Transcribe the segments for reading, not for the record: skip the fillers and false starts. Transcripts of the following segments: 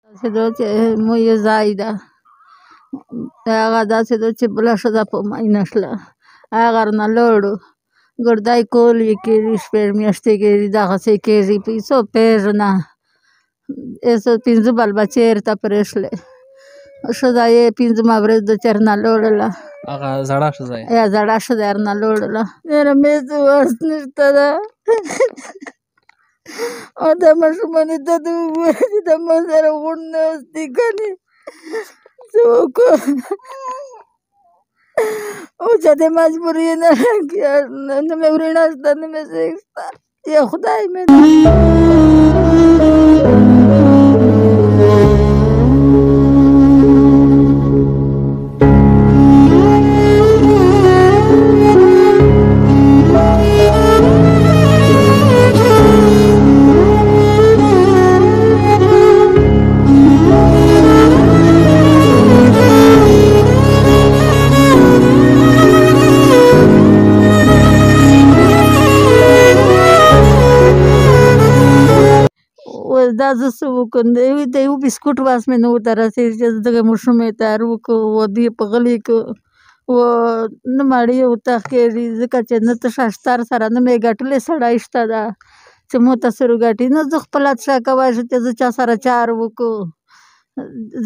داسې ده چې مویې ځای ده هغه داسې ده چې بله ښځه په میینه شوله هغه رانه لاړو ګردی کول یې کېږي شپږ میاشتې کېږي دغسې کېږي پیسو پېژنه ایسه پنځه بال بچې یې ورته پرې شولې ښځه یې پنځمه ورځ ده چې رانه لاړله هغه زړه ښځه یې یا زړه ښځه یې رانه لاړله مېره مې څه وس نشته ده او دا ماشومانو ته دې وګوره چې د ما سره غونډ ناست دي کنې څه وکړو اوچه دې مجبوري نه نه مې وریڼه شته نه مې څه شته یا خدای مې دا زه څه وکړم د یو بسکوټ واس مې نه ورته رسېږي چې دغه ماشوم یې تیار وکړو و دې په غلي کړو و نه مړۍ ورته خېږي ځکه چې نه ته ششتر سره نه مې ګټلې سړی شته ده چې مو ته سره ګټي نه زه خپله څه کولی شم چې زه چا سره چار وکړو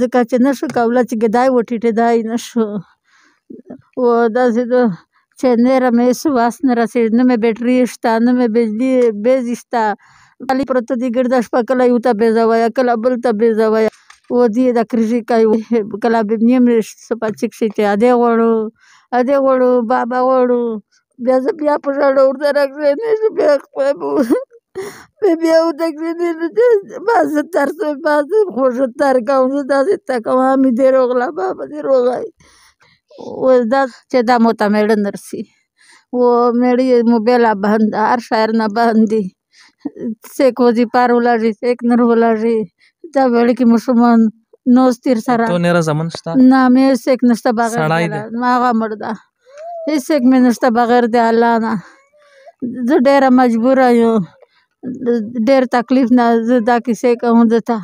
ځکه چې نه شو کولی چې ګدای وټیټېدای نه شو و داسې ده چې نېره مې هېڅ واس نه رسېږي نه مې بیټري شته نه مې بجلي بیزې شته خالي پرته دي ګرده شپه کله یو ته بیزویه کله بل ته بیزویه و دې د کرژي کوي کله نیم سپچک شي چې ادې غواړو بابا غواړو بیا زه بیا په ژړا ورسره کښېنېږم بیا خپله بیا ورته کښېنېږم بس زه ترسم بس خو زه تر کوم زه داسې ته کوم همې دې روغله بابا دې روغی و دا چې دا مو ته مېړه نه رسي و مېړه یې موبایل بند هر شاعر نه بند دي سیک وظیفه رولاږي سیک نه رولاږي دا ویل کې ماشومان نوست تیر سره تو نیره زمن شته نه مې سیک نشته بغیر سړی دی هغه مړ ده هېڅ سیک مې نشته بغیر د الله نه زه ډېره مجبوره یم ډېر تکلیف نه زه دا کیسې کوم درته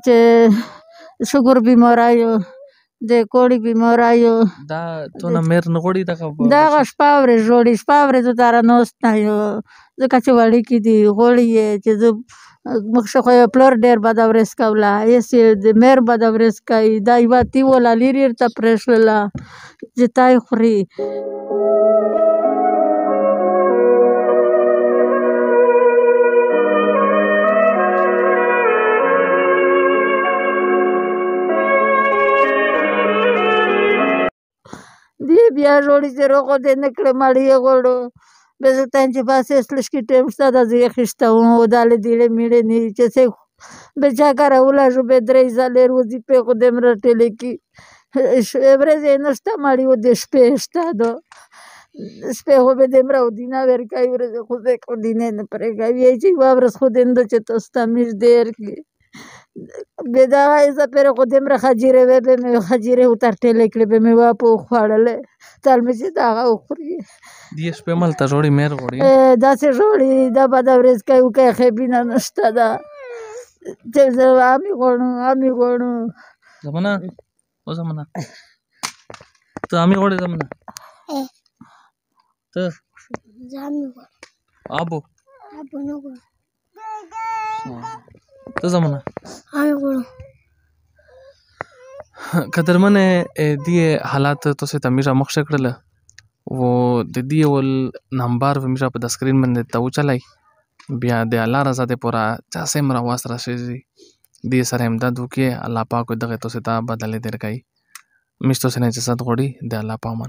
چې شګر بیماری یم د کوړي بیماری یم دا تو نه مېر نه غواړي دغه شپه ورځ جوړي شپه ورځ ورته ناست نه یم ځکه چې وړوکي دي غوړي یې چې زه مخکې خو یې پلار ډېر بده ورځ کوله هېڅ یې د مېر بده ورځ کوي دا یوه تیوله لرې ورته پرې شوله چې تای خوري دی بیا جوړي چې روغو دې نه کړې مړی یې غواړو بزرگترین چې بس اسلشکی ټیم شته د زه یې خیشتوم و دالې دیړې میړې نه چې څه بېچاکره ولاړو به درې ځلې وظیفې خو دې م رټلې کي ورځ یې نشته مړی و دې شپې شته ده شپې خو به دې م راودینه ورکوي ورځې خو دې کودینې نه پرېږدي چې یوه ورځ خو دې نه چې تاسو ته مې ډېر کړي بې دغه ایسه پرې خو دې م خجیرې وې به مې خجیرې ورته ټېلې کړې به مې واپه وخوړلې تل مې چې دغه وخوري دې شپې ملته جوړي مېر غواړي داسې جوړي دا بده ورځ کوي وکړي خېبینه نشته ده چې زه همې غواړو زمانه او زمانه ته همې غواړې زمانه ته زه همې غواړم ابو نه غواړم ته زمانه همې غواړم قدرمنه دې حالات تاسو ته همیشه مخ کړل و د دې ول نمبر همیشه په د سکرین باندې ته وچلای بیا د الله رضا دې پورا چا سم را واس را شي دې سره امداد وکي الله پاک دغه تاسو ته بدلې درکای مشتو سره چې صد غوړي د الله پامن